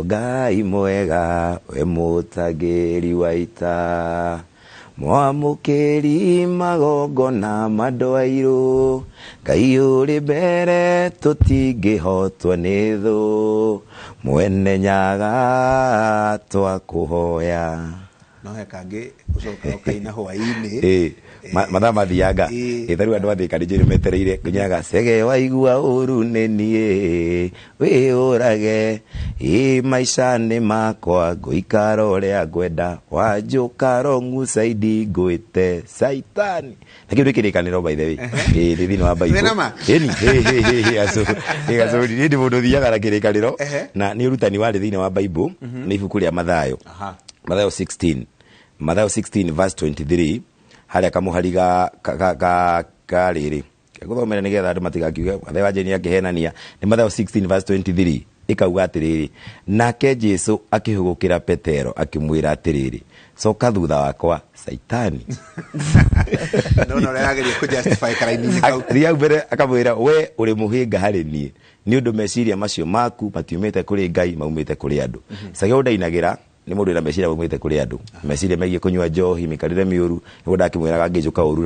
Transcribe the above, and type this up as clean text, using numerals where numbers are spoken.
Ngai mwega we mutagiri waita mwamukiri magongona madwairu Ngai uri mbere tutingihotwo ni thu mwene nyaga twakuhoya no hekange ucoka ukaina hwaini mathaa mathianga itharu andu athikanije metereire ngunyaga sege waigua uru nenie we urage maishani makwa nguikara uria ngwenda wanjukaro ngusaidi ngwite saitani nakiu ndikirikaniro by the way thini wa Bible aso ndi mundu thiaga na kirikaniro na ni urutani wa thini wa Bible ni ibuku ria Mathayo Mathayo 16 verse 23 haria kamuhariga kariri guthomera nigetha andu matigakiuge athe wajeni akihenania ni Mathayo 16 verse 23 ikauga atiriri nake Jesu akihugukira Petero akimwira atiriri soka thutha wakwa saitani no rageri ku justify karaini kau ria mbere akamwira we uri muhinga hari nie ni undu meciria macio maku matiumite kuri Ngai maumite kuri andu sage undainagira ni mundu ina meciria maumite kuri andu meciria megie kunywa njohi mikarire miuru niguo ndakimwiraga ngijuka uru